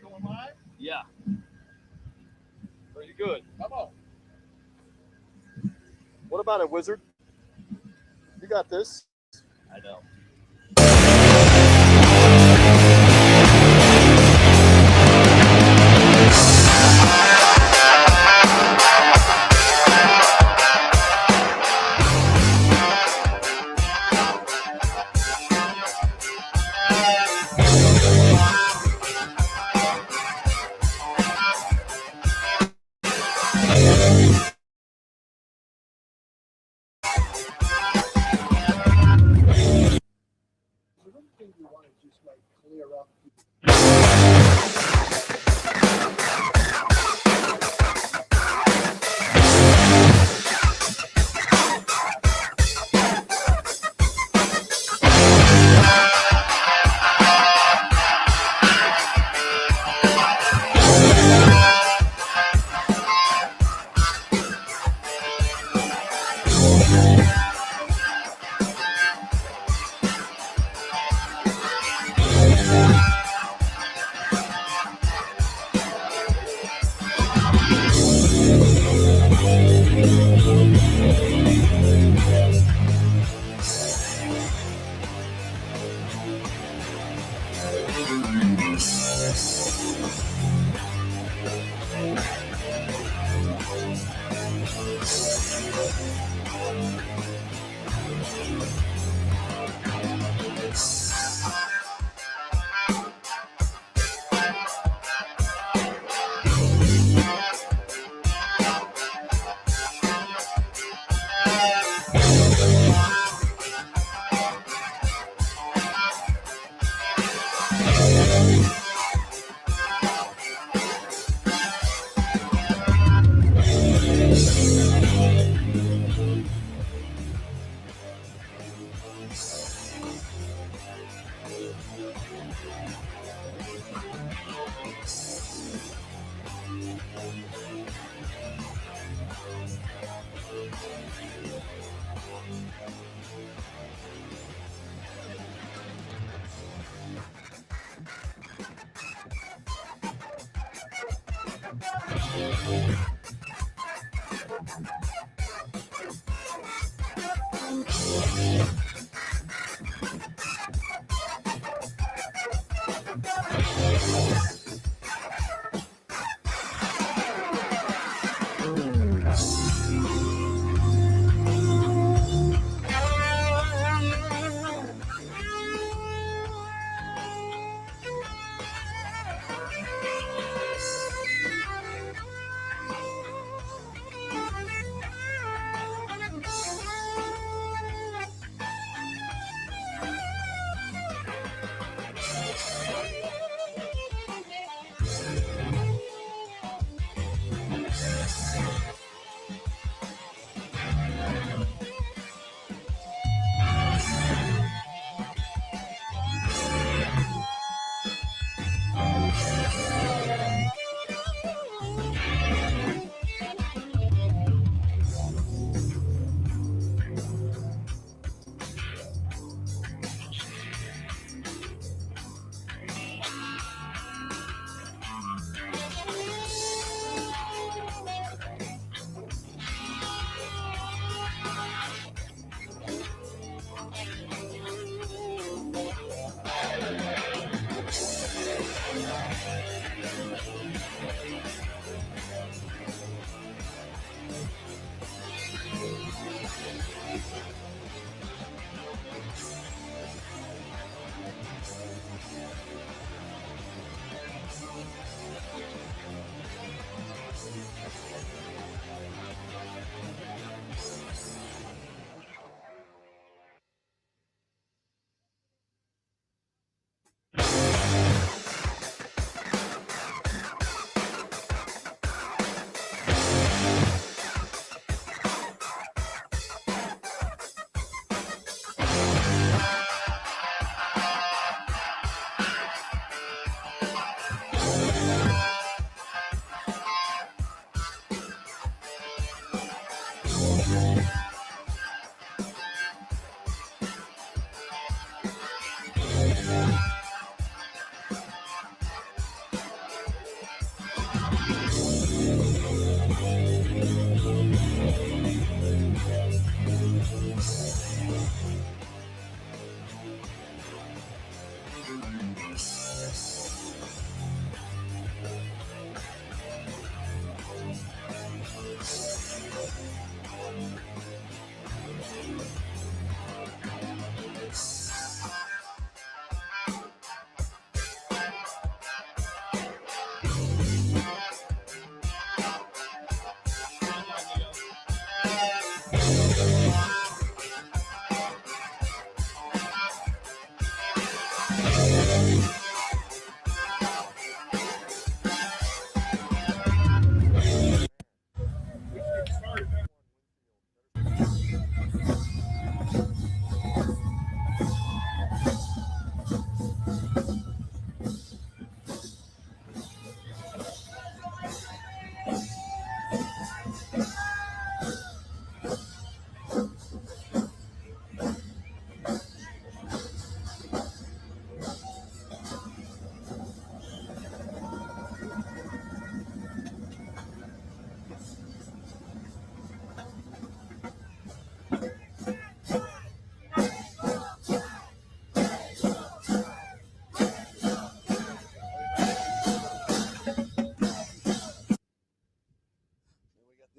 Going live? Yeah. Pretty good. Come on. What about it, Wizard? You got this. I know. You want to just like clear up.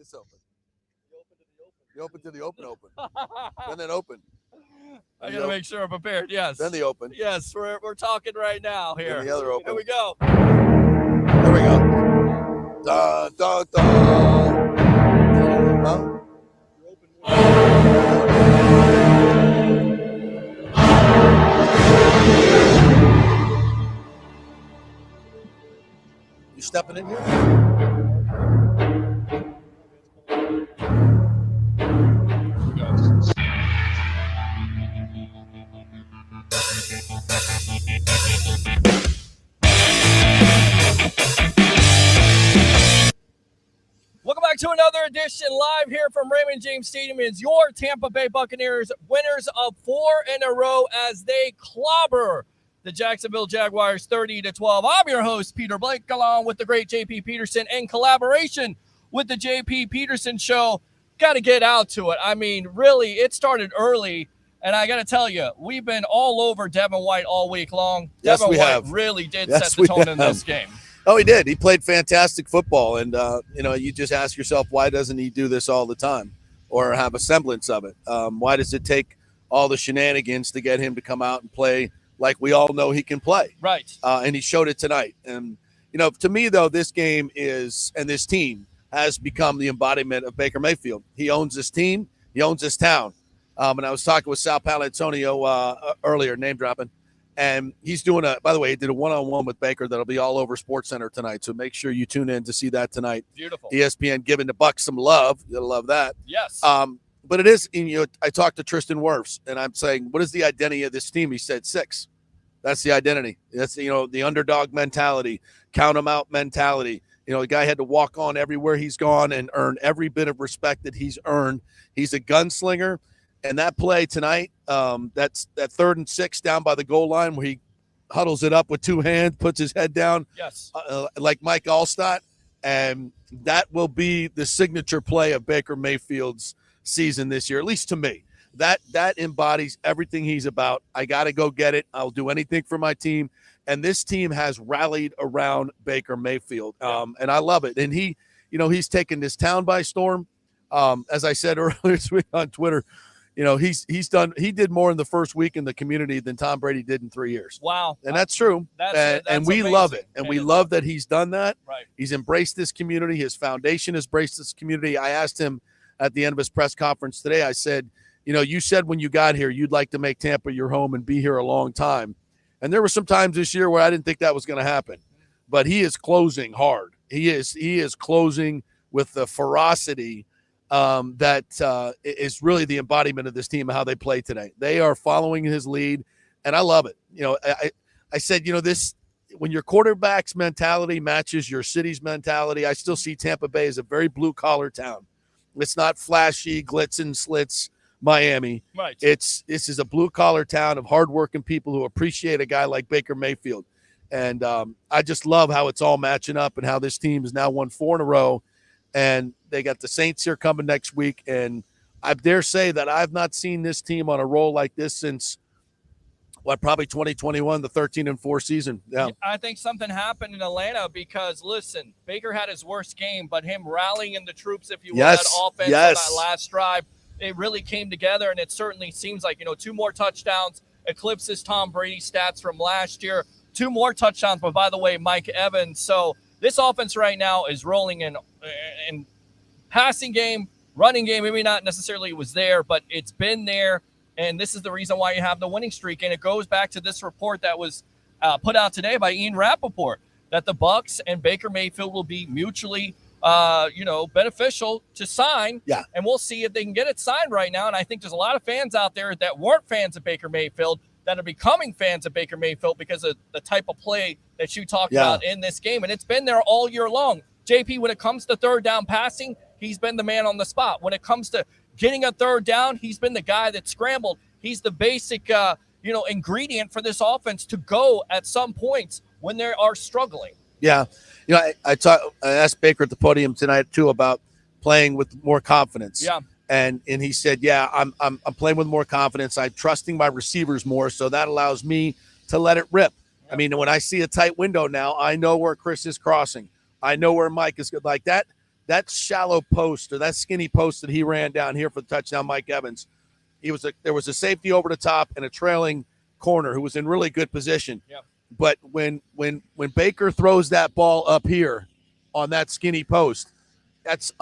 This open. You open to the open. And then open. I got to make sure I'm prepared. Yes. Then the open. Yes, we're talking right now here. Then the other open. Here we go. There we go. Dun, dun, dun. Huh? You stepping in here? Welcome back to another edition live here from Raymond James Stadium. Is your Tampa Bay Buccaneers winners of 4 in a row as they clobber the Jacksonville Jaguars 30-12. I'm your host, Peter Blake, along with the great JP Peterson, in collaboration with the JP Peterson Show. Got to get out to it. I mean, really, it started early, and I got to tell you, we've been all over Devin White all week long. Yes, Devin we White have. really did Yes, set the tone in have. this game. Oh, he did. He played fantastic football. And, you just ask yourself, why doesn't he do this all the time or have a semblance of it? Why does it take all the shenanigans to get him to come out and play like we all know he can play? Right. And he showed it tonight. And, to me, though, this game is, and this team has become the embodiment of Baker Mayfield. He owns this team. He owns this town. And I was talking with Sal Paolantonio earlier, name dropping. And he's doing by the way, he did a one-on-one with Baker that'll be all over SportsCenter tonight. So make sure you tune in to see that tonight. Beautiful. ESPN giving the Bucs some love. You'll love that. Yes. But it is, I talked to Tristan Wirfs, and I'm saying, what is the identity of this team? He said 6. That's the identity. That's, the underdog mentality, count them out mentality. The guy had to walk on everywhere he's gone and earn every bit of respect that he's earned. He's a gunslinger. And that play tonight, that's that 3rd and 6 down by the goal line where he huddles it up with 2 hands, puts his head down, yes, like Mike Allstott. And that will be the signature play of Baker Mayfield's season this year, at least to me. That embodies everything he's about. I got to go get it. I'll do anything for my team. And this team has rallied around Baker Mayfield, and I love it. And he's taken this town by storm. As I said earlier this week on Twitter, he did more in the first week in the community than Tom Brady did in 3 years. Wow. And that's true. And we amazing. love it. And we love that he's done that. Right. He's embraced this community. His foundation has embraced this community. I asked him at the end of his press conference today, I said, you said when you got here, you'd like to make Tampa your home and be here a long time. And there were some times this year where I didn't think that was going to happen, but he is closing hard. He is closing with the ferocity that is really the embodiment of this team and how they play today. They are following his lead, and I love it. I said, this when your quarterback's mentality matches your city's mentality, I still see Tampa Bay as a very blue-collar town. It's not flashy, glitz and slits, Miami. Right. This is a blue-collar town of hardworking people who appreciate a guy like Baker Mayfield. And I just love how it's all matching up and how this team has now won 4 in a row. And they got the Saints here coming next week. And I dare say that I've not seen this team on a roll like this since, probably 2021, the 13-4 season. Yeah. I think something happened in Atlanta because, listen, Baker had his worst game, but him rallying in the troops, if you will, that offense on that last drive, it really came together, and it certainly seems like, 2 more touchdowns eclipses Tom Brady's stats from last year. 2 more touchdowns, but by the way, Mike Evans. So this offense right now is rolling in passing game, running game. Maybe not necessarily was there, but it's been there. And this is the reason why you have the winning streak. And it goes back to this report that was put out today by Ian Rappaport, that the Bucs and Baker Mayfield will be mutually, beneficial to sign. Yeah. And we'll see if they can get it signed right now. And I think there's a lot of fans out there that weren't fans of Baker Mayfield that are becoming fans of Baker Mayfield because of the type of play that you talked about in this game. And it's been there all year long. JP, when it comes to third down passing, he's been the man on the spot. When it comes to getting a third down, he's been the guy that scrambled. He's the basic, ingredient for this offense to go at some points when they are struggling. Yeah. I asked Baker at the podium tonight too about playing with more confidence. Yeah. And he said, yeah, I'm playing with more confidence. I'm trusting my receivers more, so that allows me to let it rip. I mean, when I see a tight window now, I know where Chris is crossing. I know where Mike is good. Like that shallow post or that skinny post that he ran down here for the touchdown, Mike Evans. There was a safety over the top and a trailing corner who was in really good position. Yeah. But when Baker throws that ball up here on that skinny post, that's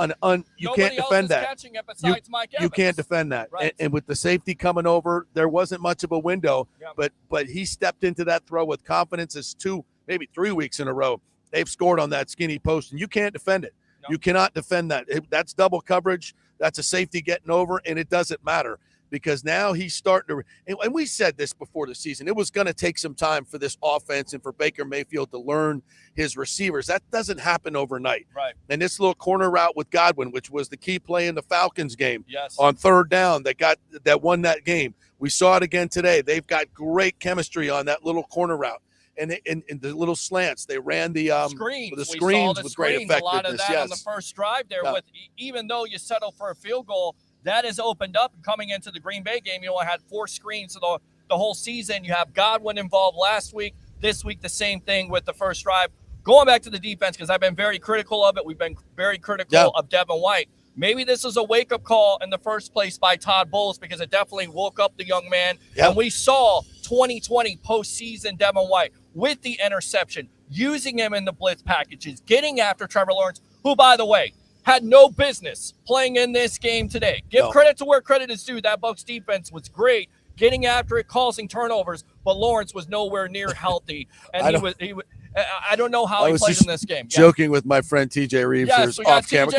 you can't defend that. Catching it besides Mike Evans. You can't defend that. Right. And with the safety coming over, there wasn't much of a window. Yeah. But he stepped into that throw with confidence. As 2, maybe 3 weeks in a row, they've scored on that skinny post, and you can't defend it. No. You cannot defend that. That's double coverage. That's a safety getting over, and it doesn't matter. Because now he's starting to – and we said this before the season. It was going to take some time for this offense and for Baker Mayfield to learn his receivers. That doesn't happen overnight. Right. And this little corner route with Godwin, which was the key play in the Falcons game on third down that won that game. We saw it again today. They've got great chemistry on that little corner route. And the little slants, they ran the screens. The screens with great effectiveness. A lot of that on the first drive there. With even though you settle for a field goal, that has opened up. Coming into the Green Bay game, I had 4 screens the whole season. You have Godwin involved last week. This week, the same thing with the first drive. Going back to the defense, because I've been very critical of it. We've been very critical of Devin White. Maybe this is a wake-up call in the first place by Todd Bowles, because it definitely woke up the young man. Yep. And we saw 2020 postseason Devin White with the interception, using him in the blitz packages, getting after Trevor Lawrence, who, by the way, had no business playing in this game today. Give credit to where credit is due. That Bucs defense was great, getting after it, causing turnovers, but Lawrence was nowhere near healthy. And I don't know how he plays in this game. Joking with my friend TJ Reeves off camera.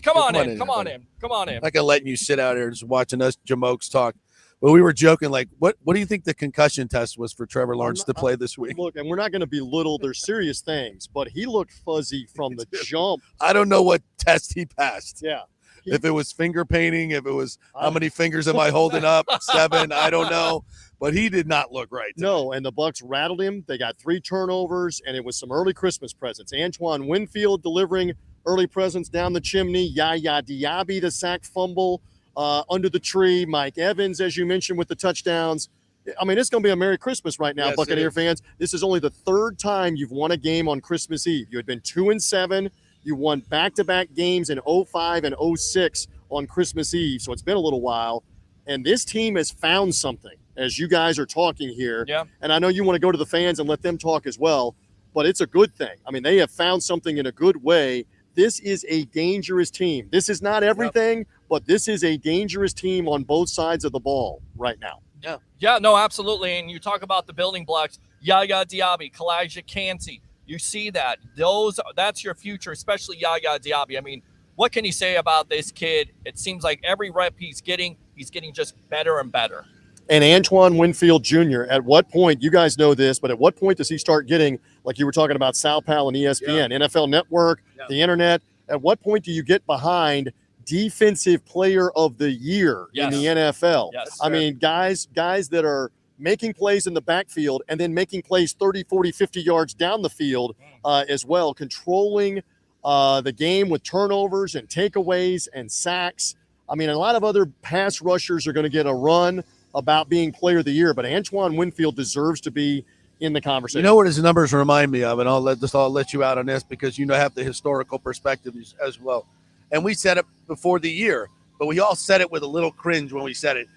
Come on in. I'm not gonna let you sit out here just watching us jamokes talk. But we were joking, like, what do you think the concussion test was for Trevor Lawrence to play this week? Look, and we're not going to belittle their serious things, but he looked fuzzy from the jump. I don't know what test he passed. Yeah. If it was finger painting, if it was how many fingers am I holding up? 7, I don't know. But he did not look right today. No, and the Bucs rattled him. They got 3 turnovers, and it was some early Christmas presents. Antoine Winfield delivering early presents down the chimney. Yaya Diaby, the sack fumble. Under the tree, Mike Evans, as you mentioned, with the touchdowns. I mean, it's going to be a Merry Christmas right now, Buccaneer fans. This is only the 3rd time you've won a game on Christmas Eve. You had been 2-7. You won back-to-back games in 05 and 06 on Christmas Eve, so it's been a little while. And this team has found something, as you guys are talking here. Yeah. And I know you want to go to the fans and let them talk as well, but it's a good thing. I mean, they have found something in a good way. This is a dangerous team. This is not everything, but this is a dangerous team on both sides of the ball right now. Yeah, no, absolutely. And you talk about the building blocks, Yaya Diaby, Kalijah Kancey. You see that. That's your future, especially Yaya Diaby. I mean, what can you say about this kid? It seems like every rep he's getting just better and better. And Antoine Winfield Jr., at what point, you guys know this, but at what point does he start getting, like you were talking about Sal Pal and ESPN, NFL Network, the internet, at what point do you get behind defensive player of the year in the NFL. Yes. I mean, guys that are making plays in the backfield and then making plays 30, 40, 50 yards down the field as well, controlling the game with turnovers and takeaways and sacks. I mean, a lot of other pass rushers are going to get a run about being player of the year, but Antoine Winfield deserves to be in the conversation. You know what his numbers remind me of, and I'll let you out on this because you have the historical perspective as well. And we said it before the year, but we all said it with a little cringe when we said it.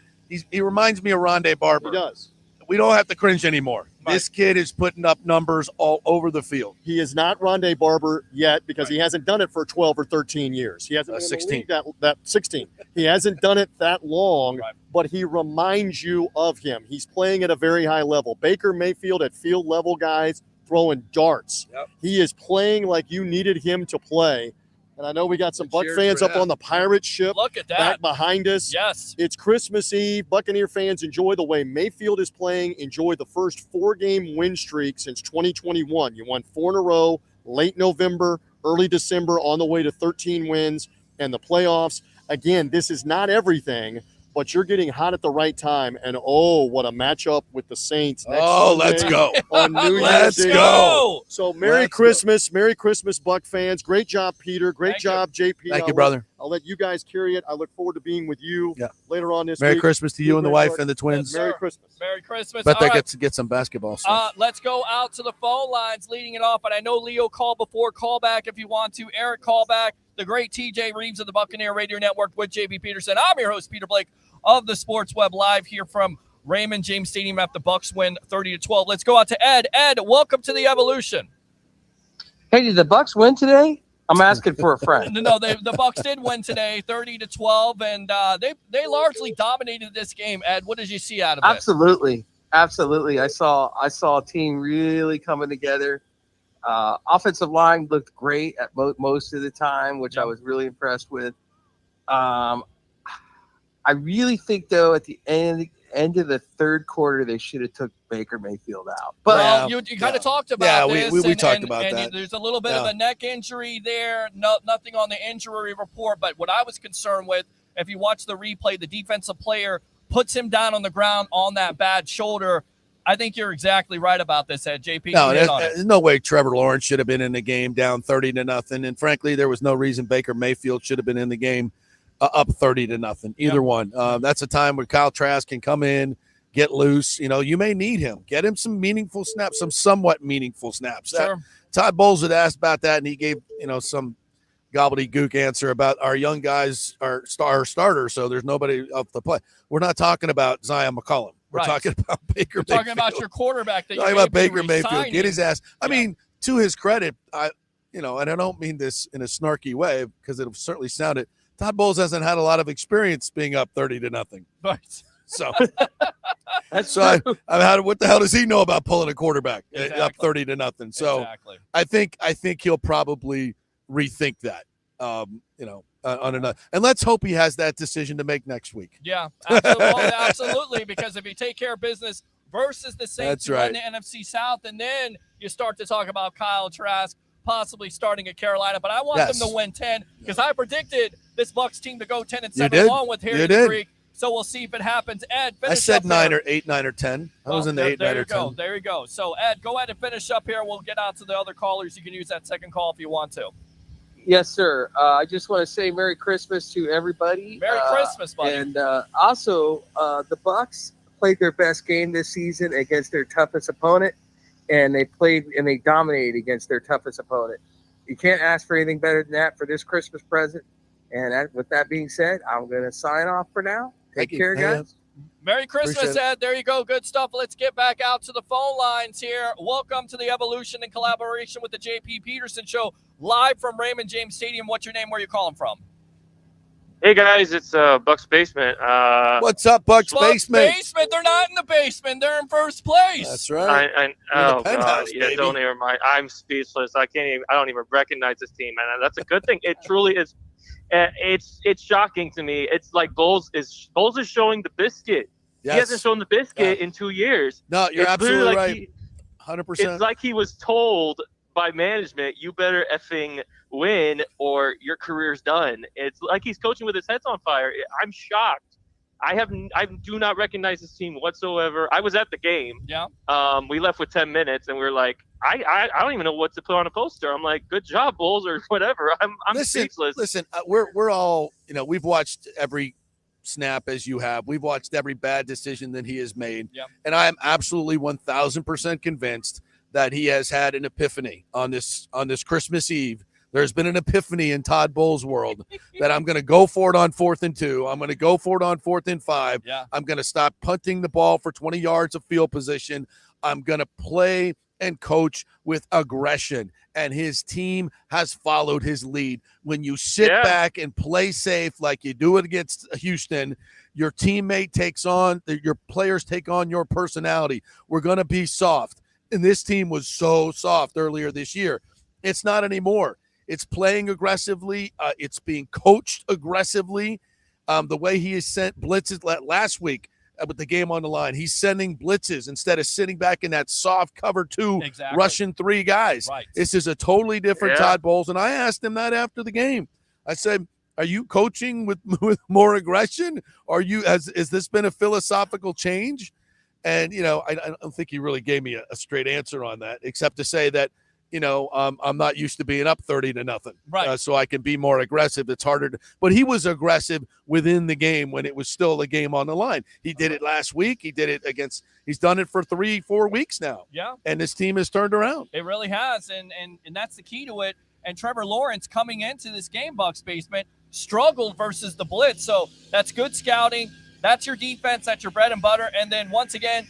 He reminds me of Rondé Barber. He does. We don't have to cringe anymore. Right. This kid is putting up numbers all over the field. He is not Rondé Barber yet because he hasn't done it for 12 or 13 years. He hasn't been 16. That 16. He hasn't done it that long, but he reminds you of him. He's playing at a very high level. Baker Mayfield at field level, guys, throwing darts. Yep. He is playing like you needed him to play. And I know we got some Buck fans up on the pirate ship. Look at that. Back behind us. Yes. It's Christmas Eve. Buccaneer fans, enjoy the way Mayfield is playing. Enjoy the first 4-game win streak since 2021. You won 4 in a row, late November, early December, on the way to 13 wins and the playoffs. Again, this is not everything, but you're getting hot at the right time. And, what a matchup with the Saints next Sunday let's go. on New Year's Let's Eve. go. So Merry Christmas. Merry Christmas, Buck fans. Great job, Peter. Great job, JP. Thank you, brother. I'll let you guys carry it. I look forward to being with you later on this week. Merry Christmas to you and the wife and the twins. Merry Christmas. Merry Christmas. Bet they get to get some basketball stuff. Let's go out to the phone lines leading it off. And I know Leo called before. Call back if you want to. Eric, call back. The great TJ Reeves of the Buccaneer Radio Network with JP Peterson. I'm your host, Peter Blake of the Sports Web, live here from Raymond James Stadium after the Bucs win 30-12. Let's go out to Ed. Ed, welcome to the Evolution. Hey, did the Bucs win today? I'm asking for a friend. No, the Bucs did win today, 30-12, and they largely dominated this game. Ed, what did you see out of it? Absolutely. I saw a team really coming together. Offensive line looked great at most of the time, which I was really impressed with. I really think, though, at the end of the third quarter, they should have took Baker Mayfield out. But you kind of talked about this. We talked about that. There's a little bit of a neck injury there. Nothing on the injury report. But what I was concerned with, if you watch the replay, the defensive player puts him down on the ground on that bad shoulder. I think you're exactly right about this, Ed. JP, there's no way Trevor Lawrence should have been in the game down 30-0. And frankly, there was no reason Baker Mayfield should have been in the game up 30-0. Either one. That's a time where Kyle Trask can come in, get loose. You may need him. Get him some meaningful snaps, some somewhat meaningful snaps. Sure. Todd Bowles had asked about that, and he gave some gobbledygook answer about our young guys are starters, so there's nobody up the play. We're not talking about Zion McCollum. We're talking about Baker Mayfield. Talking about your quarterback. Talking about Baker Mayfield. Get his ass. I mean, to his credit, and I don't mean this in a snarky way because it certainly sounded. Todd Bowles hasn't had a lot of experience being up 30-0. Right. So That's true. What the hell does he know about pulling a quarterback up 30-0? So I think he'll probably rethink that. On another, and let's hope he has that decision to make next week. Yeah, absolutely. Because if you take care of business versus the Saints in the NFC South, and then you start to talk about Kyle Trask possibly starting at Carolina, but I want them to win 10 because I predicted this Bucs team to go 10-7 along with Harry the Greek. So we'll see if it happens. Ed, finish I said up 9 or 10. I was in the 8, 9, or 10. There you go. So Ed, go ahead and finish up here. We'll get out to the other callers. You can use that second call if you want to. Yes, sir. I just want to say Merry Christmas to everybody. Merry Christmas, buddy. And also, the Bucs played their best game this season against their toughest opponent, and they dominated against their toughest opponent. You can't ask for anything better than that for this Christmas present. And with that being said, I'm going to sign off for now. Take care, guys. Merry Christmas, Ed. There you go. Good stuff. Let's get back out to the phone lines here. Welcome to the Evolution in collaboration with the JP Peterson Show, live from Raymond James Stadium. What's your name? Where are you calling from? Hey, guys. It's Bucs Basement. What's up, Bucs Basement? They're not in the basement. They're in first place. That's right. Oh, God. Yeah, don't even mind. I'm speechless. I don't even recognize this team, man. That's a good thing. It truly is. It's shocking to me. It's like Bowles is showing the biscuit. Yes. He hasn't shown the biscuit in 2 years. No, you're absolutely right. 100%. It's like he was told by management, you better effing win or your career's done. It's like he's coaching with his head on fire. I'm shocked. I do not recognize this team whatsoever. I was at the game. Yeah. We left with 10 minutes, and we were like, I don't even know what to put on a poster. I'm like, good job, Bulls, or whatever. I'm speechless. Listen, we're all, we've watched every snap as you have. We've watched every bad decision that he has made. Yep. And I am absolutely 1,000% convinced that he has had an epiphany on this Christmas Eve. There's been an epiphany in Todd Bowles' world that I'm going to go for it on 4th and 2. I'm going to go for it on 4th and 5. Yeah. I'm going to stop punting the ball for 20 yards of field position. I'm going to play and coach with aggression. And his team has followed his lead. When you sit back and play safe like you do it against Houston, your teammate takes on, your players take on your personality. We're going to be soft. And this team was so soft earlier this year. It's not anymore. It's playing aggressively. It's being coached aggressively. The way he has sent blitzes last week with the game on the line, he's sending blitzes instead of sitting back in that soft cover 2, rushing 3 guys. Right. This is a totally different Todd Bowles. And I asked him that after the game. I said, are you coaching with more aggression? Has this been a philosophical change? And, I don't think he really gave me a straight answer on that, except to say that, I'm not used to being up 30-0. Right. So I can be more aggressive. It's harder but he was aggressive within the game when it was still a game on the line. He did it last week. He did it he's done it for 3-4 weeks now. Yeah. And this team has turned around. It really has. And that's the key to it. And Trevor Lawrence coming into this game, Bucs basement, struggled versus the blitz. So that's good scouting. That's your defense. That's your bread and butter. And then once again,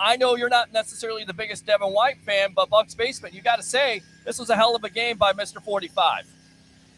I know you're not necessarily the biggest Devin White fan, but Bucs basement, you got to say this was a hell of a game by Mr. 45.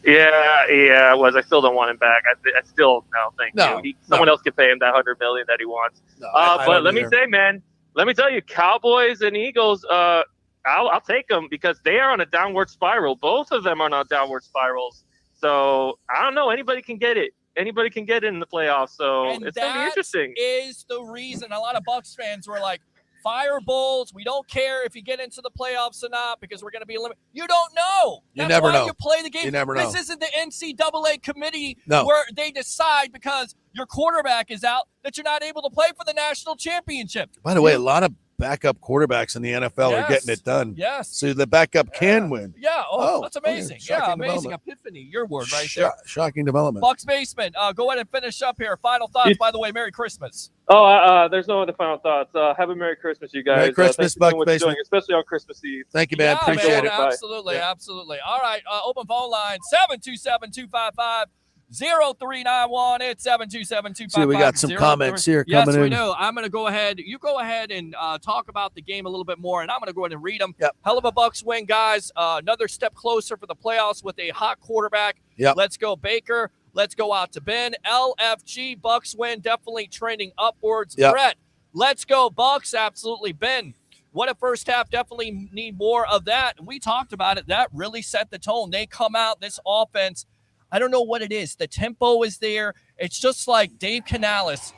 Yeah, it was. I still don't want him back. I still thank you. Someone else can pay him that $100 million that he wants. But let me say, man, let me tell you, Cowboys and Eagles, I'll take them because they are on a downward spiral. Both of them are on downward spirals. So I don't know. Anybody can get it. Anybody can get it in the playoffs, so it's going to be interesting. Is the reason a lot of Bucs fans were like, fire Bulls. We don't care if you get into the playoffs or not because we're going to be eliminated. You don't know. You never know. You play the game. You never know. This isn't the NCAA committee where they decide because your quarterback is out that you're not able to play for the national championship. By the way, a lot of backup quarterbacks in the NFL are getting it done. Yes. So the backup can win. Yeah. Oh, that's amazing. Amazing. Epiphany. Your word right there. Shocking development. Bucs basement. Go ahead and finish up here. Final thoughts. By the way, Merry Christmas. There's no other final thoughts. Have a Merry Christmas, you guys. Merry Christmas, Bucs basement. Especially on Christmas Eve. Thank you, man. Appreciate it. Absolutely. Absolutely. All right. Open phone line 727-255. 0391. It's 727-255. See, we got some comments here coming in. Yes, we do. I'm going to go ahead. You go ahead and talk about the game a little bit more, and I'm going to go ahead and read them. Yep. Hell of a Bucs win, guys. Another step closer for the playoffs with a hot quarterback. Yep. Let's go, Baker. Let's go out to Ben. LFG, Bucs win, definitely trending upwards. Yep. Brett, let's go, Bucs. Absolutely, Ben. What a first half. Definitely need more of that. And we talked about it. That really set the tone. They come out, this offense, I don't know what it is. The tempo is there. It's just like Dave Canales.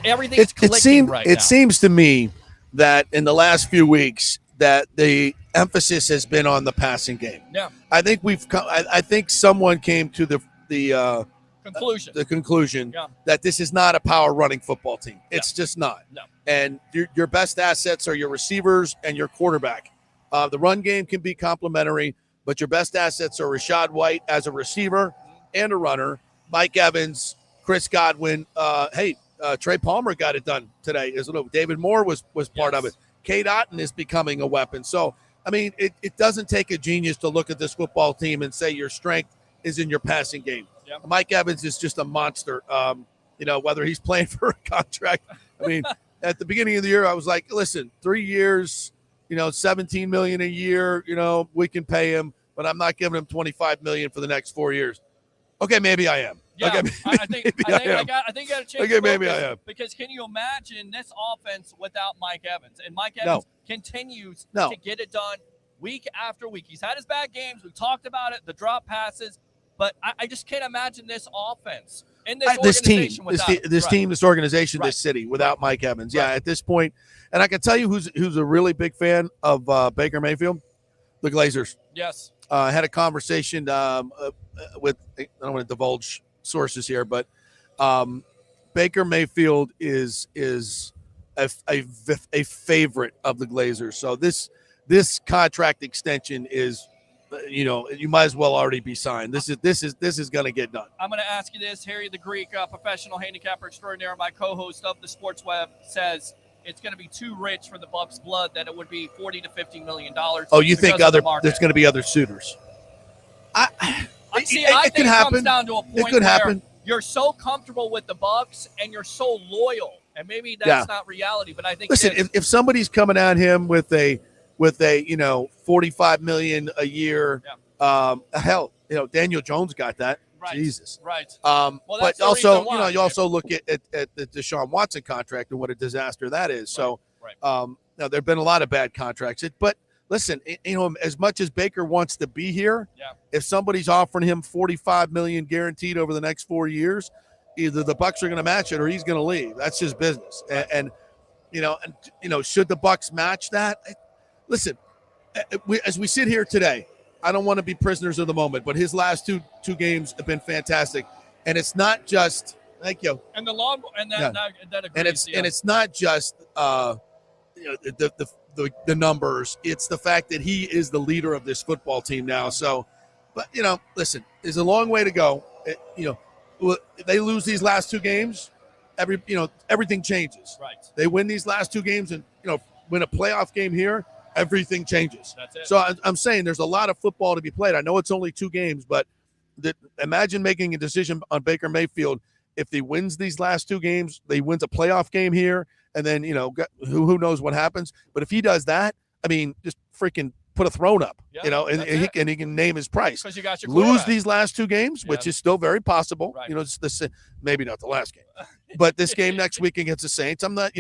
Everything's clicking right now. It seems to me that in the last few weeks that the emphasis has been on the passing game. Yeah. I think someone came to the conclusion that this is not a power running football team. It's just not. No. And your best assets are your receivers and your quarterback. The run game can be complementary, but your best assets are Rashad White as a receiver and a runner, Mike Evans, Chris Godwin. Trey Palmer got it done today. David Moore was part of it. Kate Otten is becoming a weapon. So, I mean, it doesn't take a genius to look at this football team and say your strength is in your passing game. Yep. Mike Evans is just a monster. Whether he's playing for a contract. I mean, at the beginning of the year, I was like, listen, 3 years, $17 million a year, we can pay him, but I'm not giving him $25 million for the next 4 years. Okay, maybe I am. Yeah, okay, I think you got to change. Okay, maybe I am. Because can you imagine this offense without Mike Evans? And Mike Evans continues to get it done week after week. He's had his bad games. We talked about it, the drop passes, but I just can't imagine this offense in this organization this organization, this city without Mike Evans. Yeah, at this point, and I can tell you who's a really big fan of Baker Mayfield, the Glazers. Yes. had a conversation with, I don't want to divulge sources here, but Baker Mayfield is a favorite of the Glazers. So this contract extension is, you might as well already be signed. This is going to get done. I'm going to ask you this. Harry the Greek, professional handicapper extraordinaire, my co-host of the Sports Web, says it's going to be too rich for the Bucs' blood that it would be $40 to $50 million. Oh, you think there's going to be other suitors? I think it comes down to a point where you're so comfortable with the Bucs and you're so loyal, and maybe that's not reality. But I think if somebody's coming at him with a $45 million a year, hell, Daniel Jones got that. Right. Jesus. Right. But also, you also look at the Deshaun Watson contract and what a disaster that is. So, now there've been a lot of bad contracts. But listen, as much as Baker wants to be here, if somebody's offering him $45 million guaranteed over the next 4 years, either the Bucs are going to match it or he's going to leave. That's his business. And should the Bucs match that? Listen, as we sit here today, I don't want to be prisoners of the moment, but his last two games have been fantastic, and it's not just thank you. And the long and that agrees, and it's not just the numbers. It's the fact that he is the leader of this football team now. So, but listen, there's a long way to go. If they lose these last two games, everything changes. Right. They win these last two games, and win a playoff game here. Everything changes. That's it. So I'm saying there's a lot of football to be played. I know it's only 2 games, but imagine making a decision on Baker Mayfield. If he wins these last 2 games, he wins a playoff game here, and then, who knows what happens. But if he does that, I mean, just freaking put a throne up, and he can name his price. Because you got your lose these last 2 games, which is still very possible. Right. It's maybe not the last game, but this game next week against the Saints, I'm not,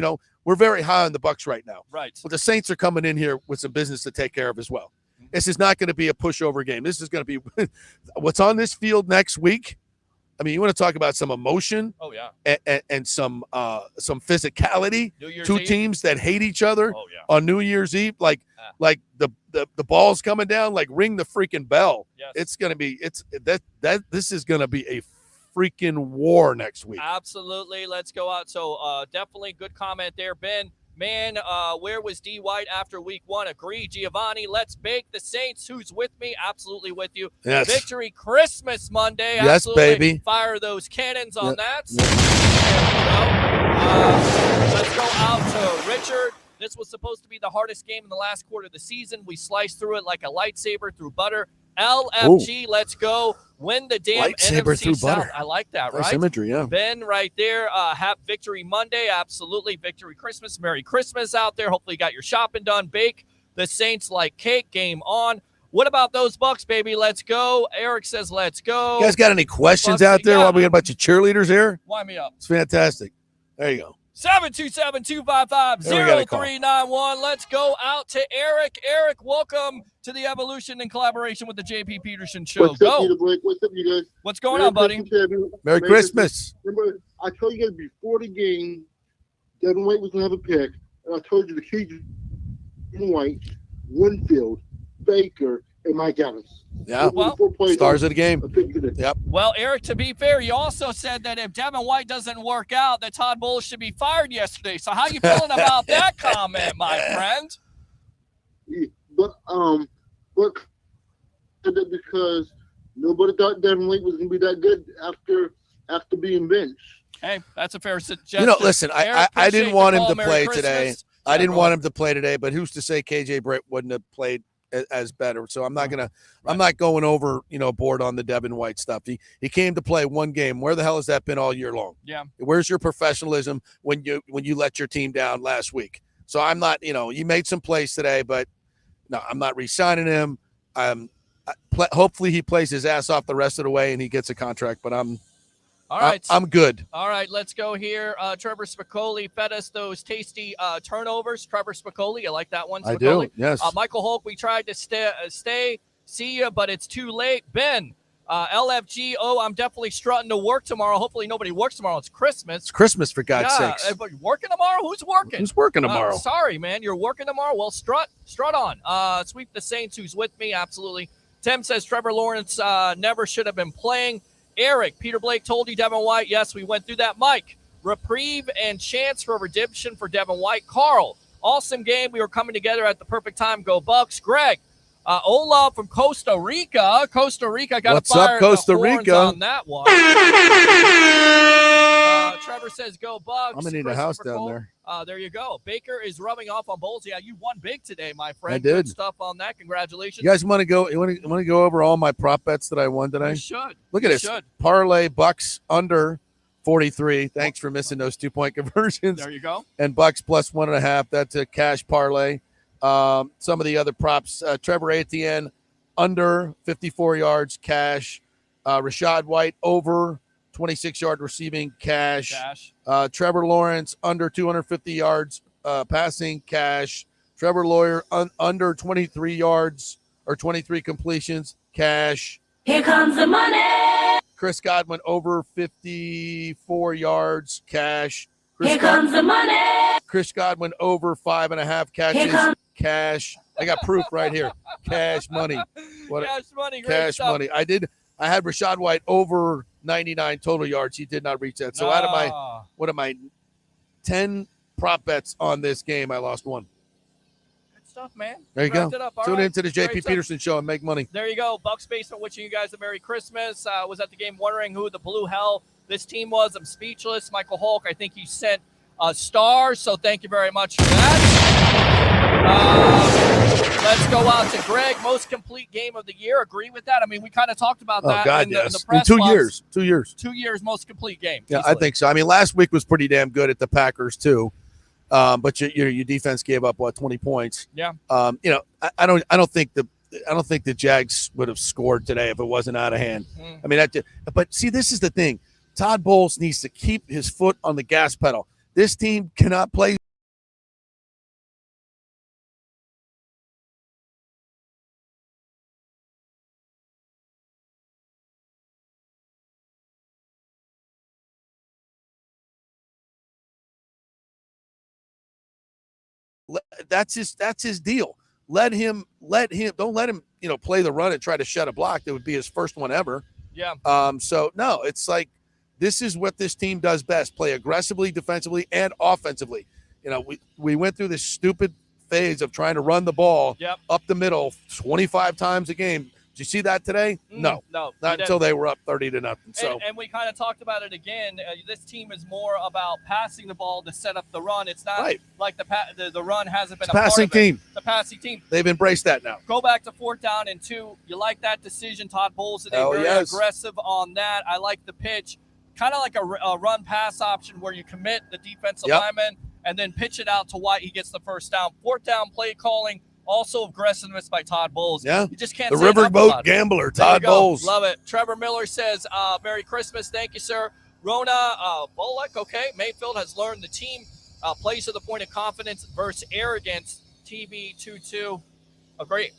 we're very high on the Bucs right now. Right. But the Saints are coming in here with some business to take care of as well. This is not going to be a pushover game. This is going to be what's on this field next week. I mean, you want to talk about some emotion? Oh yeah. And some physicality. 2 teams that hate each other Oh, yeah. on New Year's Eve, like the ball's coming down, like ring the freaking bell. Yes. It's going to be this is going to be a freaking war next week. Absolutely. Let's go out. So definitely good comment there, Ben. Man, where was D. White after week 1? Agree, Giovanni. Let's bake the Saints. Who's with me? Absolutely with you. Yes. Victory Christmas Monday. Yes, Absolutely. baby. Fire those cannons on that. Yep. There we go. Let's go out to Richard. This was supposed to be the hardest game in the last quarter of the season. We sliced through it like a lightsaber through butter. LFG, let's go. Win the damn lightsaber NFC through South. butter. I like that, Nice right? imagery, yeah. Ben right there. Have Victory Monday. Absolutely. Victory Christmas. Merry Christmas out there. Hopefully you got your shopping done. Bake the Saints like cake. Game on. What about those Bucs, baby? Let's go. Eric says let's go. You guys got any questions Bucs, out there yeah. while we got a bunch of cheerleaders here? Wind me up. It's fantastic. There you go. 727-255-0391. Let's go out to Eric. Eric, welcome to the Evolution in collaboration with the JP Peterson Show. What's up, Peter Blake? What's up, you guys? What's going on, buddy? Merry Christmas. Remember, I told you guys before the game, Devin White was going to have a pick, and I told you the key White, Winfield, Baker, and Mike Evans. Yeah, stars of the game. Yep. Well, Eric, to be fair, you also said that if Devin White doesn't work out, that Todd Bowles should be fired yesterday. So how you feeling about that comment, my friend? Yeah, but because nobody thought Devin White was going to be that good after being benched. Hey, that's a fair suggestion. Listen, Eric, I didn't want him to Merry play Christmas. today. I didn't want him to play today, but who's to say KJ Britt wouldn't have played as better? So I'm not going over, board on the Devin White stuff. He came to play 1 game. Where the hell has that been all year long? Yeah. Where's your professionalism when you let your team down last week? So I'm not, you made some plays today, but no, I'm not re-signing him. Hopefully he plays his ass off the rest of the way and he gets a contract, but all right. I'm good. All right, let's go here. Trevor Spicoli fed us those tasty turnovers. Trevor Spicoli, I like that one. I Spicoli. do, yes. Michael Hulk, we tried to stay, see you, but it's too late. Ben, LFG, I'm definitely strutting to work tomorrow. Hopefully nobody works tomorrow. It's Christmas. It's Christmas, for God's sakes. Everybody working tomorrow? Who's working? Who's working tomorrow? Sorry, man. You're working tomorrow? Well, strut on. Sweep the Saints. Who's with me? Absolutely. Tim says Trevor Lawrence never should have been playing. Eric, Peter Blake told you Devin White. Yes, we went through that. Mike, reprieve and chance for redemption for Devin White. Carl, awesome game. We were coming together at the perfect time. Go Bucs. Greg, Olaf from Costa Rica. Costa Rica got What's to fire up, Costa the horns Rica? on that one. Trevor says go Bucs. I'm gonna need a house down there. There you go. Baker is rubbing off on Bowles. Yeah, you won big today, my friend. I did. Good stuff on that. Congratulations. You guys want to go? You want to go over all my prop bets that I won today? You should. Look at You this should. parlay Bucks under 43. Thanks for missing those 2-point conversions. There you go. And Bucks plus 1.5. That's a cash parlay. Some of the other props: Trevor Etienne under 54 yards, cash. Rashad White over 26-yard receiving, cash. Trevor Lawrence under 250 yards passing, cash. Trevor Lawyer under 23 yards or 23 completions, cash. Here comes the money. Chris Godwin over 54 yards, cash. Here comes the money. Chris Godwin over 5.5 catches, cash. I got proof right here. Cash money. Cash money. Great Cash stuff. money. I had Rashad White over 99 total yards. He did not reach that. So out of my 10 prop bets on this game, I lost one. Good stuff, man. There you go. Tune Right. into the JP Great Peterson Show and make money. There you go. Bucks Basement wishing you guys a Merry Christmas. Was at the game wondering who the blue hell this team was. I'm speechless. Michael Hulk, I think he sent a star, so thank you very much for that. Let's go out to Greg. Most complete game of the year. Agree with that? I mean, we kind of talked about that God, in the yes. press In 2 box. years. 2 years. 2 years, most complete game. Yeah, easily. I think so. I mean, last week was pretty damn good at the Packers too. But your defense gave up 20 points. Yeah. I don't think the Jags would have scored today if it wasn't out of hand. I mean, but see, this is the thing. Todd Bowles needs to keep his foot on the gas pedal. This team cannot play. That's his deal. Let him don't let him play the run and try to shut a block. That would be his first one ever. Yeah. So no, it's like this is what this team does best: play aggressively, defensively, and offensively. We went through this stupid phase of trying to run the ball up the middle 25 times a game. Did you see that today? No, not until they were up 30-0. So, and we kind of talked about it again. This team is more about passing the ball to set up the run. It's not like the run hasn't been a passing part of team. The passing team. They've embraced that now. Go back to 4th down and 2. You like that decision, Todd Bowles today? Very aggressive on that. I like the pitch. Kind of like a run-pass option where you commit the defensive lineman and then pitch it out to White. He gets the first down. 4th down play calling. Also aggressiveness by Todd Bowles. Yeah. You just can't the say enough riverboat about it. gambler, Todd Bowles. Love it. Trevor Miller says, Merry Christmas. Thank you, sir. Rona Bullock, okay. Mayfield has learned the team plays to the point of confidence versus arrogance. TB22. Agree.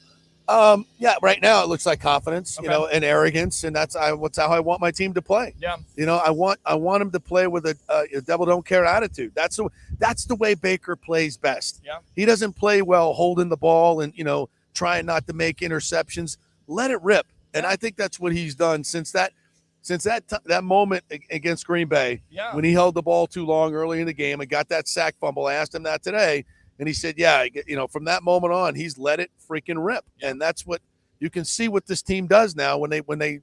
Right now it looks like confidence, and arrogance, and that's how I want my team to play. Yeah. I want him to play with a devil don't care attitude. That's the way Baker plays best. Yeah. He doesn't play well holding the ball and trying not to make interceptions. Let it rip. And I think that's what he's done since that moment against Green Bay when he held the ball too long early in the game and got that sack fumble. I asked him that today. And he said, from that moment on, he's let it freaking rip. And that's what you can see what this team does now when they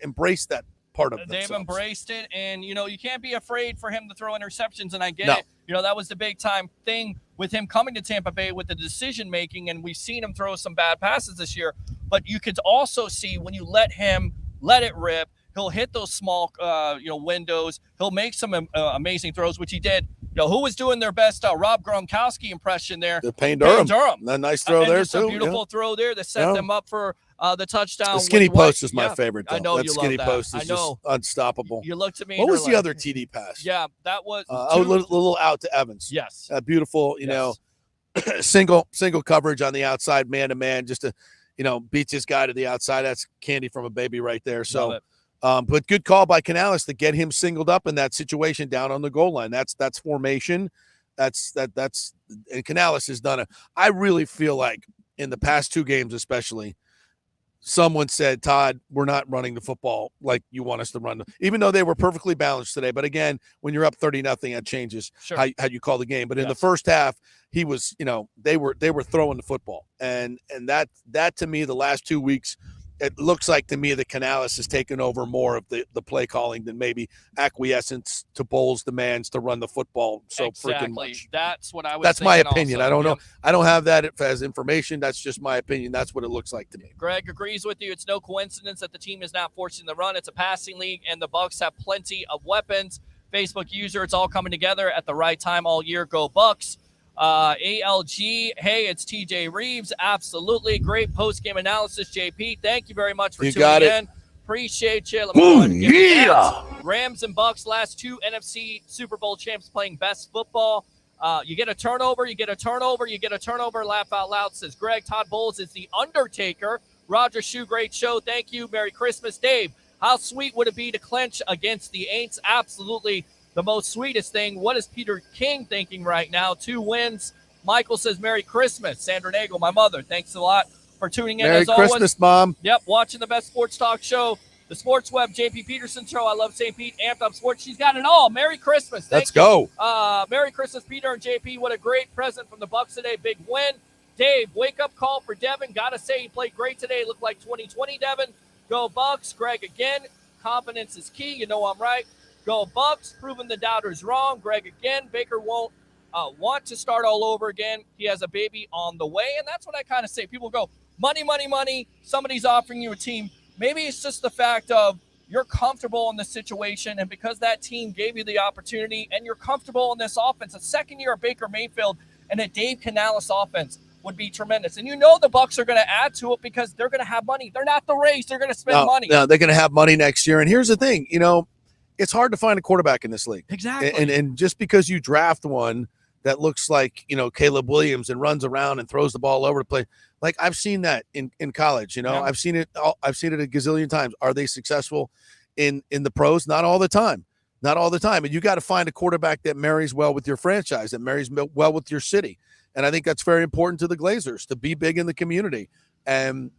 embrace that part of themselves. They've embraced it. And, you can't be afraid for him to throw interceptions. And I get it. That was the big time thing with him coming to Tampa Bay with the decision making. And we've seen him throw some bad passes this year. But you could also see when you let it rip, he'll hit those small, windows. He'll make some amazing throws, which he did. Who was doing their best Rob Gronkowski impression there? Payne Durham. A nice throw there, too. A beautiful throw there that set them up for the touchdown. The skinny post is my favorite, though. I know that you skinny love that. post is just unstoppable. You looked at me. What was the other TD pass? Yeah, that was a little out to Evans. Yes. Beautiful, single coverage on the outside, man-to-man, just to, beats his guy to the outside. That's candy from a baby right there. So. But good call by Canales to get him singled up in that situation down on the goal line. That's formation. And Canales has done it. I really feel like in the past 2 games, especially, someone said, Todd, we're not running the football like you want us to run, even though they were perfectly balanced today. But again, when you're up 30-0, that changes how you call the game. But in the first half, he was, they were throwing the football, and that to me, the last 2 weeks, it looks like to me that Canales has taken over more of the play calling than maybe acquiescence to Bowles' demands to run the football so freaking much. That's what I was. That's my opinion. Also. I don't know. I don't have that as information. That's just my opinion. That's what it looks like to me. Greg agrees with you. It's no coincidence that the team is not forcing the run. It's a passing league, and the Bucs have plenty of weapons. Facebook user, it's all coming together at the right time all year. Go Bucs. ALG, hey, it's TJ Reeves. Absolutely. Great post-game analysis, JP. Thank you very much for tuning in. Appreciate you. Let me go ahead and give you that. Rams and Bucs, last 2 NFC Super Bowl champs playing best football. You get a turnover, you get a turnover, you get a turnover. Laugh out loud, says Greg. Todd Bowles is the Undertaker. Roger Shoe, great show. Thank you. Merry Christmas. Dave, how sweet would it be to clinch against the Aints? Absolutely. The most sweetest thing. What is Peter King thinking right now? 2 wins. Michael says, Merry Christmas. Sandra Nagel, my mother, thanks a lot for tuning in. Merry Christmas, Mom. Yep, watching the best sports talk show, the Sports Web, JP Peterson Show. I love St. Pete, Amped Up Sports. She's got it all. Merry Christmas. Let's go. Merry Christmas, Peter and JP. What a great present from the Bucs today. Big win. Dave, wake-up call for Devin. Got to say he played great today. Looked like 2020 Devin. Go Bucs. Greg again. Confidence is key. You know I'm right. Go Bucs, proving the doubters wrong. Greg again. Baker won't want to start all over again. He has a baby on the way, and that's what I kind of say. People go, money, money, money. Somebody's offering you a team. Maybe it's just the fact of you're comfortable in the situation, and because that team gave you the opportunity and you're comfortable in this offense, a second year of Baker Mayfield and a Dave Canales offense would be tremendous. And the Bucs are going to add to it because they're going to have money. They're not the race. They're going to spend money. No, they're going to have money next year. And here's the thing, it's hard to find a quarterback in this league. Exactly. And just because you draft one that looks like, Caleb Williams and runs around and throws the ball all over the place, like I've seen that in college, Yeah. I've seen it a gazillion times. Are they successful in the pros? Not all the time. Not all the time. And you got to find a quarterback that marries well with your franchise, that marries well with your city. And I think that's very important to the Glazers, to be big in the community. And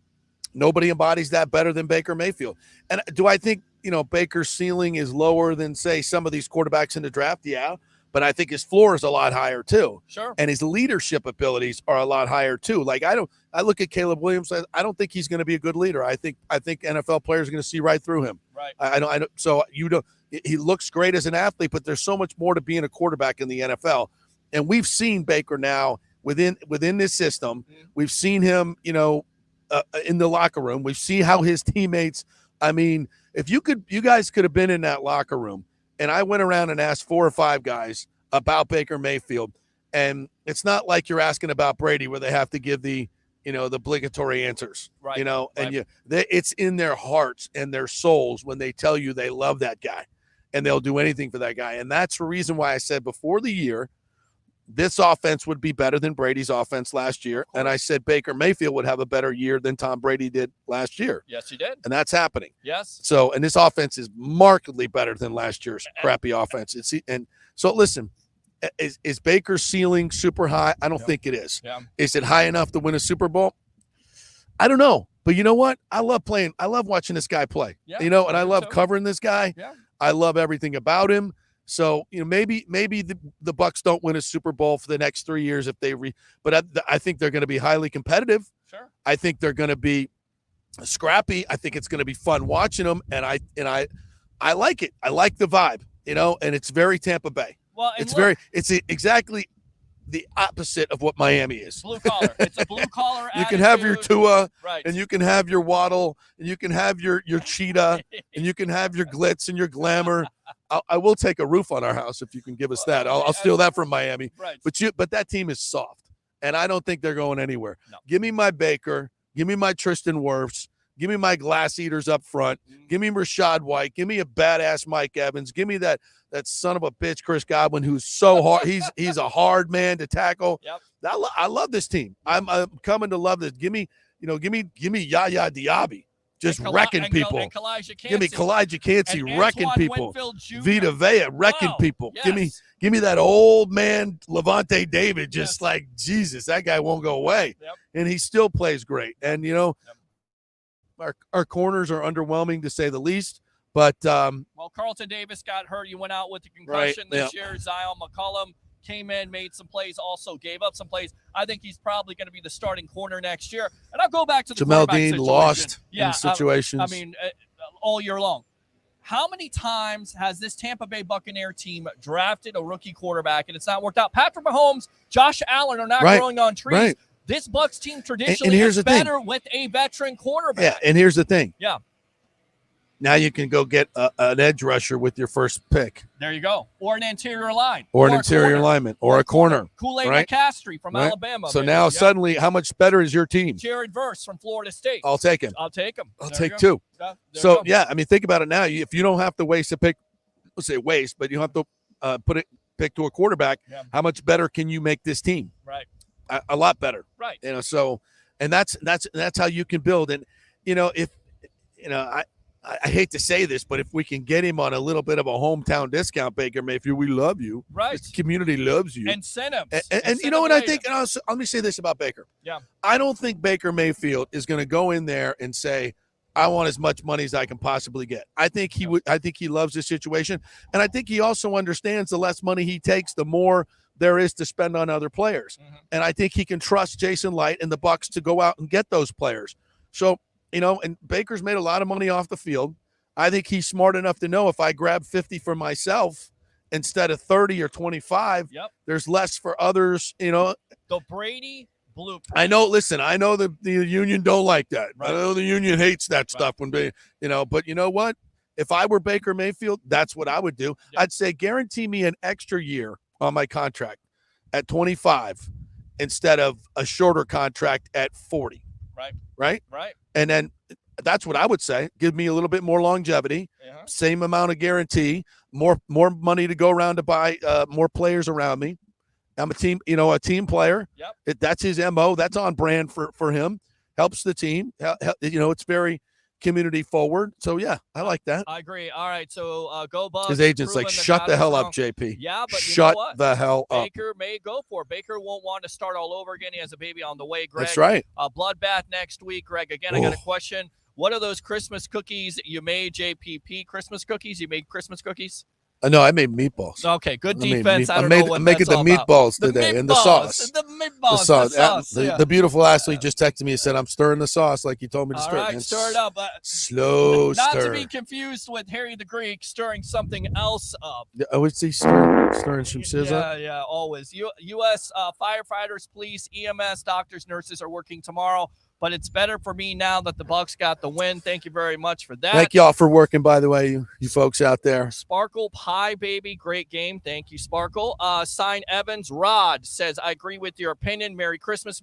nobody embodies that better than Baker Mayfield. And do I think, Baker's ceiling is lower than, say, some of these quarterbacks in the draft? Yeah. But I think his floor is a lot higher too. Sure. And his leadership abilities are a lot higher too. Like I look at Caleb Williams, I don't think he's going to be a good leader. I think NFL players are going to see right through him. Right. I don't. So he looks great as an athlete, but there's so much more to being a quarterback in the NFL. And we've seen Baker now within this system. Mm-hmm. We've seen him, in the locker room. We've seen how his teammates. I mean, if you guys could have been in that locker room, and I went around and asked 4 or 5 guys about Baker Mayfield, and it's not like you're asking about Brady where they have to give the obligatory answers, right. And it's in their hearts and their souls when they tell you they love that guy and they'll do anything for that guy. And that's the reason why I said before the year, this offense would be better than Brady's offense last year. And I said Baker Mayfield would have a better year than Tom Brady did last year. Yes, he did. And that's happening. Yes. So, and this offense is markedly better than last year's crappy offense. So listen, is Baker's ceiling super high? I don't think it is. Yeah. Is it high enough to win a Super Bowl? I don't know. But you know what? I love watching this guy play. Yeah, and I love covering this guy. Yeah. I love everything about him. So, maybe the Bucs don't win a Super Bowl for the next 3 years if they but I think they're going to be highly competitive. Sure. I think they're going to be scrappy. I think it's going to be fun watching them, and I like it. I like the vibe, and it's very Tampa Bay. Well, it's exactly the opposite of what Miami is. Blue collar. It's a blue collar. You can have your Tua, right. And you can have your Waddle, and you can have your Cheetah, and you can have your glitz and your glamour. I will take a roof on our house if you can give us that. I'll steal that from Miami. Right. But that team is soft, and I don't think they're going anywhere. No. Give me my Baker. Give me my Tristan Wirfs. Give me my glass eaters up front. Give me Rashad White. Give me a badass Mike Evans. Give me that son of a bitch Chris Godwin, who's so hard. He's a hard man to tackle. Yep. I love this team. I'm coming to love this. Give me Yaya Diaby, just wrecking people. Give me Kalijah Cansey wrecking people. Vita Vea wrecking people. Yes. Give me that old man Levante David, just like Jesus. That guy won't go away, Yep. and he still plays great. And our corners are underwhelming to say the least. But well, Carlton Davis got hurt. He went out with a concussion this year. Zion McCollum came in, made some plays, also gave up some plays. I think he's probably going to be the starting corner next year. And I'll go back to the Jamel quarterback Dean situation. lost in situations. I mean, all year long. How many times has this Tampa Bay Buccaneer team drafted a rookie quarterback and it's not worked out? Patrick Mahomes, Josh Allen are not growing on trees. Right. This Bucs team traditionally is better with a veteran quarterback. Yeah, and here's the thing. Yeah. Now you can go get an edge rusher with your first pick. There you go. Or an interior line. Or an interior lineman. Or a corner. Kool-Aid McCaffrey from Alabama. So now suddenly, how much better is your team? Jared Verse from Florida State. I'll take him. I'll take him. I'll take two. So, I mean, think about it now. If you don't have to waste a pick, let's say waste, but you have to pick to a quarterback, how much better can you make this team? Right. A lot better. Right. So, and that's how you can build. And, I hate to say this, but if we can get him on a little bit of a hometown discount, Baker Mayfield, we love you. Right. The community loves you. Incentives. And you know what I think? And also, let me say this about Baker. Yeah. I don't think Baker Mayfield is going to go in there and say, I want as much money as I can possibly get. I think he would. I think he loves this situation. And I think he also understands the less money he takes, the more there is to spend on other players. Mm-hmm. And I think he can trust Jason Light and the Bucs to go out and get those players. So, and Baker's made a lot of money off the field. I think he's smart enough to know if I grab 50 for myself instead of 30 or 25, there's less for others, The Brady blueprint. I know, listen, I know the union don't like that. Right. I know the union hates that stuff when they, but you know what? If I were Baker Mayfield, that's what I would do. Yep. I'd say guarantee me an extra year on my contract at 25 instead of a shorter contract at 40. Right. And then that's what I would say. Give me a little bit more longevity, same amount of guarantee, more money to go around to buy more players around me. I'm a team player. Yep. That's his MO. That's on brand for him. Helps the team. It's very community forward. So, yeah, I like that. I agree. All right, so go Bucs. His agent's like, shut the hell up, JP. Yeah, but shut the hell up. Baker may go for it. Baker won't want to start all over again. He has a baby on the way, Greg. That's right. Bloodbath next week, Greg. Again, I got a question. What are those Christmas cookies you made, JPP? Christmas cookies? You made Christmas cookies? No, I made meatballs. Okay, good defense. I'm making the meatballs today and the sauce. The meatballs. The sauce. The beautiful Ashley just texted me and said, I'm stirring the sauce like you told me to stir. All right, stir it up. Slow Not stir. to be confused with Harry the Greek stirring something else up. Oh, is he stirring some scissor? Yeah, always. U.S. firefighters, police, EMS, doctors, nurses are working tomorrow. But it's better for me now that the Bucs got the win. Thank you very much for that. Thank y'all for working, by the way, you folks out there. Sparkle Pie, baby. Great game. Thank you, Sparkle. Sign Evans. Rod says, I agree with your opinion. Merry Christmas,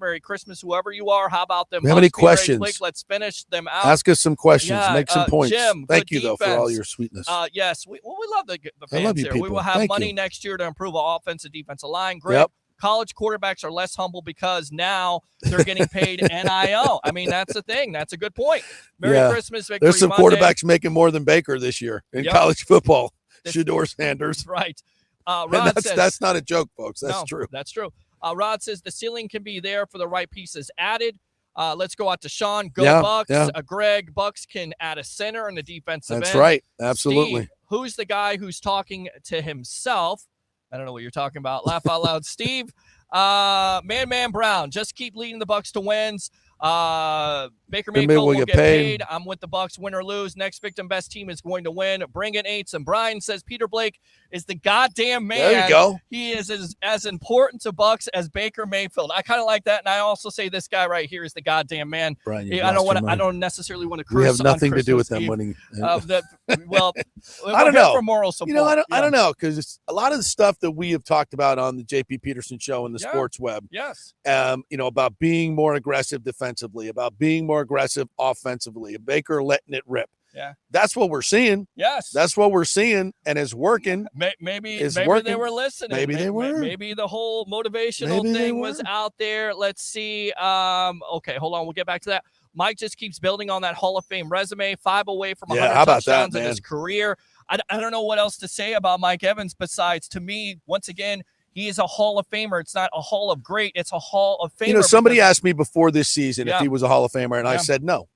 whoever you are. How about them? How many questions? Quick. Let's finish them out. Ask us some questions. Yeah, make some points. Jim, thank you, though, for all your sweetness. Yes, we love the fans I love you, here. people. We will have thank money you. next year to improve our offensive defensive line. Great. Yep. College quarterbacks are less humble because now they're getting paid NIL. I mean, that's the thing. That's a good point. Merry Christmas, Victory There's some Monday. quarterbacks making more than Baker this year in college football. Shedeur Sanders. Right. Rod says, that's not a joke, folks. That's true. That's true. Rod says the ceiling can be there for the right pieces added. Let's go out to Sean. Go Bucs. Yeah. Greg, Bucs can add a center in the defensive end. That's right. Absolutely. Steve, who's the guy who's talking to himself? I don't know what you're talking about. Laugh out loud, Steve. Man Brown, just keep leading the Bucs to wins. Baker Mayfield will get paid. I'm with the Bucs, win or lose. Next victim, best team is going to win. Bring it, eights. And Brian says Peter Blake is the goddamn man. There you go. He is as important to Bucs as Baker Mayfield. I kind of like that, and I also say this guy right here is the goddamn man. Brian, I don't necessarily want to curse. We have nothing to do with them Eve. winning. Well, I don't know. For moral support. I don't know, because a lot of the stuff that we have talked about on the JP Peterson Show and the Sports Web. Yes. About being more aggressive defensively, about being more aggressive offensively, Baker letting it rip. Yeah. That's what we're seeing. Yes. That's what we're seeing, and it's working. Maybe working. they were listening. Maybe they were. Maybe the whole motivational thing was out there. Let's see. Okay, hold on. We'll get back to that. Mike just keeps building on that Hall of Fame resume. 5 away from 100 touchdowns in his career. I don't know what else to say about Mike Evans besides, to me, once again, he is a Hall of Famer. It's not a Hall of Great. It's a Hall of Famer. Somebody asked me before this season if he was a Hall of Famer, and I said no.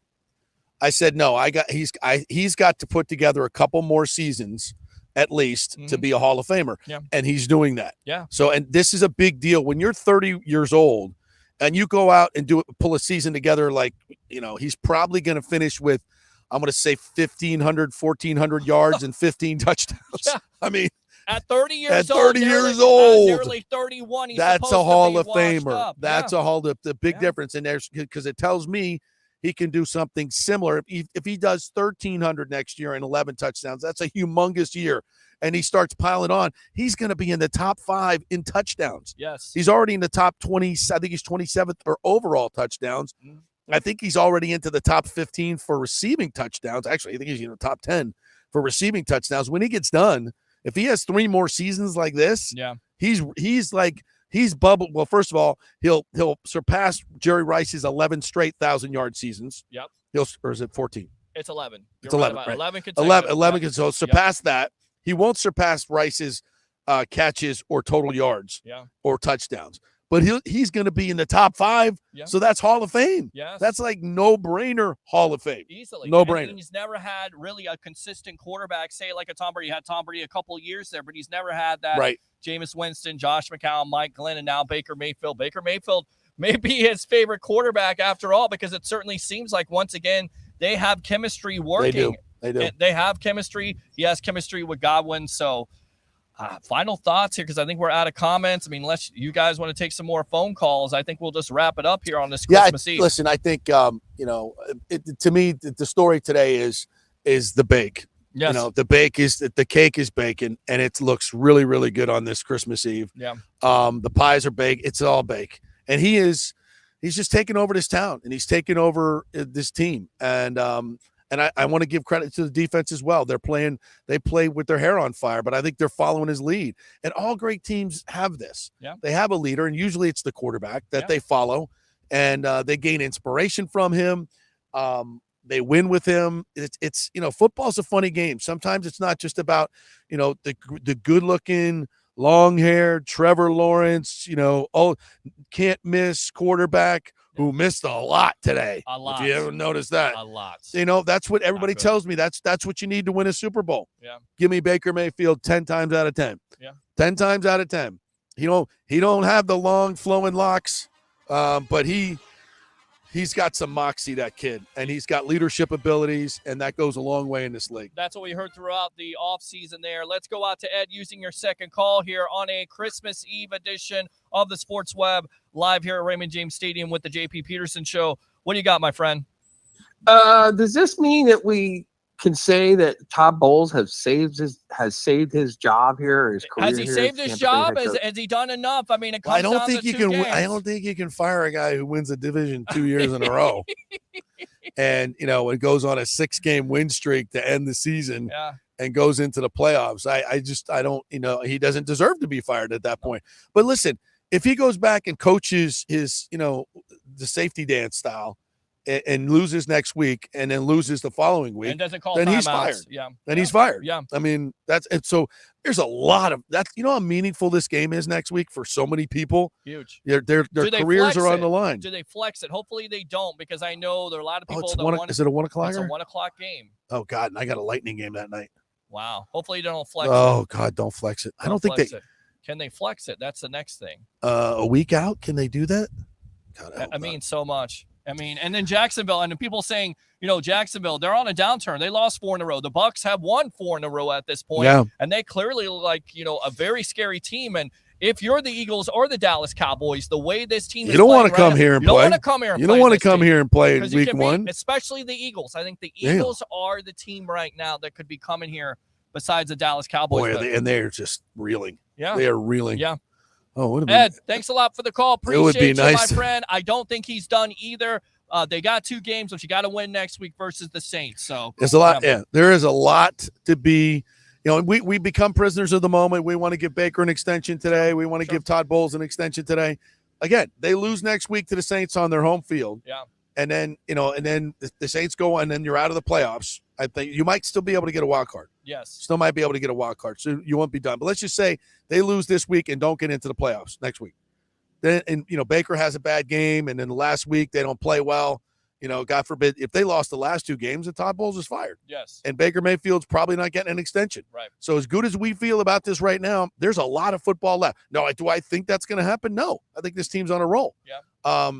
I said, no, he's got to put together a couple more seasons at least to be a Hall of Famer. Yeah. And he's doing that. Yeah. So, and this is a big deal when you're 30 years old and you go out and pull a season together. Like, he's probably going to finish with, I'm going to say 1,400 yards and 15 touchdowns. Yeah. I mean, at 30 years at old, 30 years old, nearly 31. He's that's supposed a Hall to of be washed Famer. up. That's a Hall of the big difference in there, because it tells me he can do something similar. If he does 1,300 next year and 11 touchdowns, that's a humongous year. And he starts piling on. He's going to be in the top 5 in touchdowns. Yes. He's already in the top 20. I think he's 27th for overall touchdowns. I think he's already into the top 15 for receiving touchdowns. Actually, I think he's in the top 10 for receiving touchdowns. When he gets done, if he has 3 more seasons like this, he's bubbled. Well, first of all, he'll surpass Jerry Rice's 11 straight 1,000-yard seasons. Yep. Or is it 14? It's 11. It's 11. Right. 11 consecutive. So surpass that. He won't surpass Rice's catches or total yards or touchdowns. But he's going to be in the top 5. Yeah. So that's Hall of Fame. Yes. That's like no-brainer Hall of Fame. Easily. No-brainer. He's never had really a consistent quarterback, say like a Tom Brady. He had Tom Brady a couple of years there, but he's never had that. Right. Jameis Winston, Josh McCown, Mike Glenn, and now Baker Mayfield. Baker Mayfield may be his favorite quarterback after all, because it certainly seems like, once again, they have chemistry working. They do. They have chemistry. He has chemistry with Godwin. So final thoughts here, because I think we're out of comments. I mean, unless you guys want to take some more phone calls, I think we'll just wrap it up here on this Christmas Eve. Listen, I think, to me, the story today is the bake. Yes. The cake is baking, and it looks really, really good on this Christmas Eve. Yeah. The pies are baked. It's all baked. And he's just taking over this town, and he's taking over this team. And I want to give credit to the defense as well. They play with their hair on fire, but I think they're following his lead. And all great teams have this. Yeah. They have a leader, and usually it's the quarterback that they follow, and they gain inspiration from him. They win with him. It's football's a funny game. Sometimes it's not just about, the good-looking, long-haired Trevor Lawrence, can't miss quarterback who missed a lot today. A lot. If you ever noticed that. A lot. That's what everybody tells me. That's what you need to win a Super Bowl. Yeah. Give me Baker Mayfield 10 times out of 10. Yeah. 10 times out of 10. He don't have the long flowing locks, but he's got some moxie, that kid, and he's got leadership abilities, and that goes a long way in this league. That's what we heard throughout the offseason there. Let's go out to Ed using your second call here on a Christmas Eve edition of the Sports Web, live here at Raymond James Stadium with the JP Peterson Show. What do you got, my friend? Does this mean that we can say that Todd Bowles has saved his job here, or his career? Has he saved his job? Has he done enough? I mean, it comes I don't down think to you two can. games. I don't think you can fire a guy who wins a division 2 years in a row, and it goes on a 6-game win streak to end the season, and goes into the playoffs. I don't. He doesn't deserve to be fired at that point. But listen, if he goes back and coaches his, the safety dance style, and loses next week, and then loses the following week, and doesn't call then he's timeouts. fired. Yeah. Then he's fired. Yeah. I mean, that's it. So there's a lot of that. How meaningful this game is next week for so many people. Huge. Their careers are on the line. Do they flex it? Hopefully they don't, because I know there are a lot of people is it a 1 o'clock? It's a 1 o'clock game. Oh God, and I got a Lightning game that night. Wow. Hopefully you don't flex it. Oh God, don't flex it. I don't think they can. They flex it? That's the next thing. A week out, can they do that? God, I mean, so much. I mean, and then Jacksonville, and people saying, Jacksonville, they're on a downturn. They lost 4 in a row. The Bucs have won 4 in a row at this point, and they clearly look like, a very scary team. And if you're the Eagles or the Dallas Cowboys, the way this team is you don't want to right come here and you play. don't want to come here and you play don't want to this come team. here and play in week 1, especially the Eagles. I think the Eagles are the team right now that could be coming here besides the Dallas Cowboys. Boy, they're just reeling. Yeah, they are reeling. Yeah. Oh, Ed, thanks a lot for the call. Appreciate you, nice. my friend. I don't think he's done either. They got 2 games, which you got to win next week versus the Saints. So there's a lot. Yeah, there is a lot to be. We become prisoners of the moment. We want to give Baker an extension today. We want to give Todd Bowles an extension today. Again, they lose next week to the Saints on their home field. Yeah. And then, the Saints go, and then you're out of the playoffs. I think you might still be able to get a wild card. Yes. Still might be able to get a wild card. So you won't be done. But let's just say they lose this week and don't get into the playoffs next week. Then, Baker has a bad game, and then the last week they don't play well. God forbid, if they lost the last 2 games, then Todd Bowles is fired. Yes. And Baker Mayfield's probably not getting an extension. Right. So as good as we feel about this right now, there's a lot of football left. No, do I think that's going to happen? No. I think this team's on a roll. Yeah.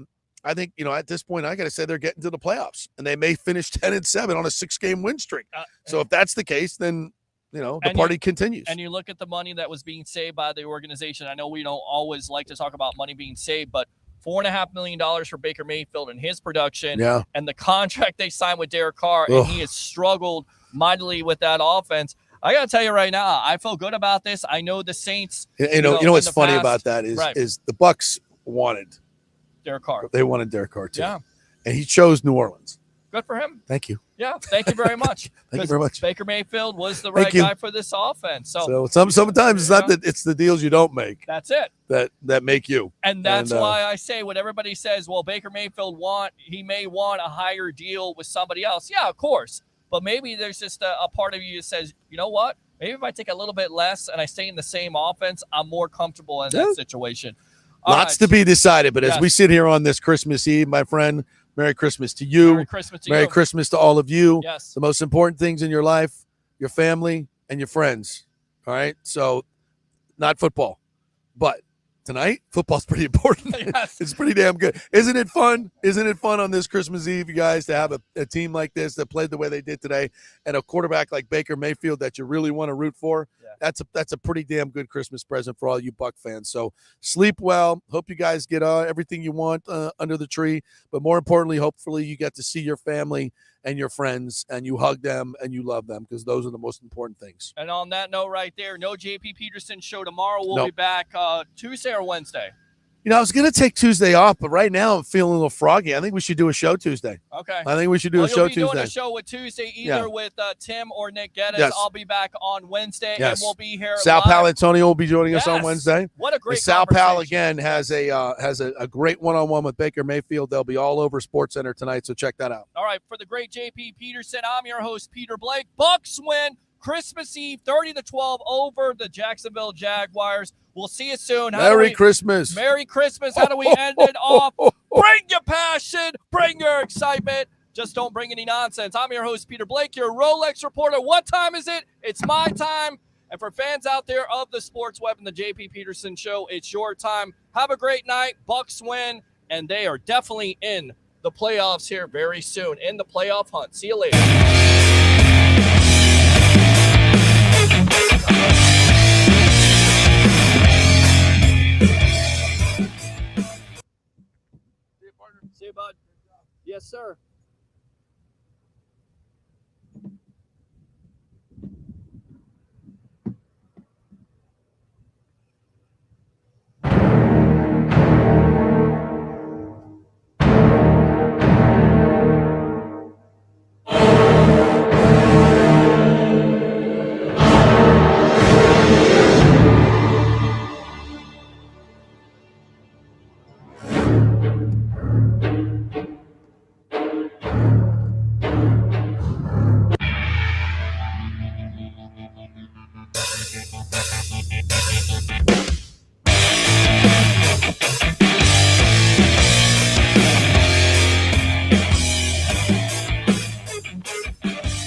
I think, at this point, I got to say they're getting to the playoffs, and they may finish 10-7 on a 6-game win streak. So if that's the case, then, the party continues. And you look at the money that was being saved by the organization. I know we don't always like to talk about money being saved, but $4.5 million for Baker Mayfield and his production, and the contract they signed with Derek Carr, and he has struggled mightily with that offense. I got to tell you right now, I feel good about this. I know the Saints. You know what's funny about that is the Bucs wanted Derek Carr. They wanted Derek Carr too. Yeah. And he chose New Orleans. Good for him. Thank you. Yeah, thank you very much. Thank you very much. Baker Mayfield was the right guy for this offense. So sometimes it's not that it's the deals you don't make. That's it. That make you. And that's why I say when everybody says, well, Baker Mayfield he may want a higher deal with somebody else. Yeah, of course. But maybe there's just a part of you that says, you know what? Maybe if I take a little bit less and I stay in the same offense, I'm more comfortable in that situation. Lots to be decided. But as we sit here on this Christmas Eve, my friend, Merry Christmas to you. Merry Christmas to you. Merry Christmas to all of you. Yes. The most important things in your life, your family and your friends. All right. So not football, but tonight, football's pretty important. Yes. It's pretty damn good. Isn't it fun? Isn't it fun on this Christmas Eve, you guys, to have a team like this that played the way they did today and a quarterback like Baker Mayfield that you really want to root for? Yeah. That's a pretty damn good Christmas present for all you Buck fans. So sleep well. Hope you guys get everything you want under the tree. But more importantly, hopefully you get to see your family and your friends and you hug them and you love them because those are the most important things. And on that note right there, no JP Peterson show tomorrow. We'll be back Tuesday or Wednesday. I was going to take Tuesday off, but right now I'm feeling a little froggy. I think we should do a show Tuesday. Okay. I think we should do a show Tuesday. You'll be doing a show with Tuesday either with Tim or Nick Geddes. Yes. I'll be back on Wednesday, and we'll be here Sal live. Paolantonio will be joining us on Wednesday. What a great Sal Pal, again, has a great one-on-one with Baker Mayfield. They'll be all over SportsCenter tonight, so check that out. All right. For the great JP Peterson, I'm your host, Peter Blake. Bucs win Christmas Eve 30-12 over the Jacksonville Jaguars. We'll see you soon. Merry Christmas. Merry Christmas. How do we end it off? Bring your passion. Bring your excitement. Just don't bring any nonsense. I'm your host, Peter Blake, your Rolex reporter. What time is it? It's my time. And for fans out there of the Sports Web and the JP Peterson Show, it's your time. Have a great night. Bucs win, and they are definitely in the playoffs here very soon, in the playoff hunt. See you later. See you, bud. Yes, sir.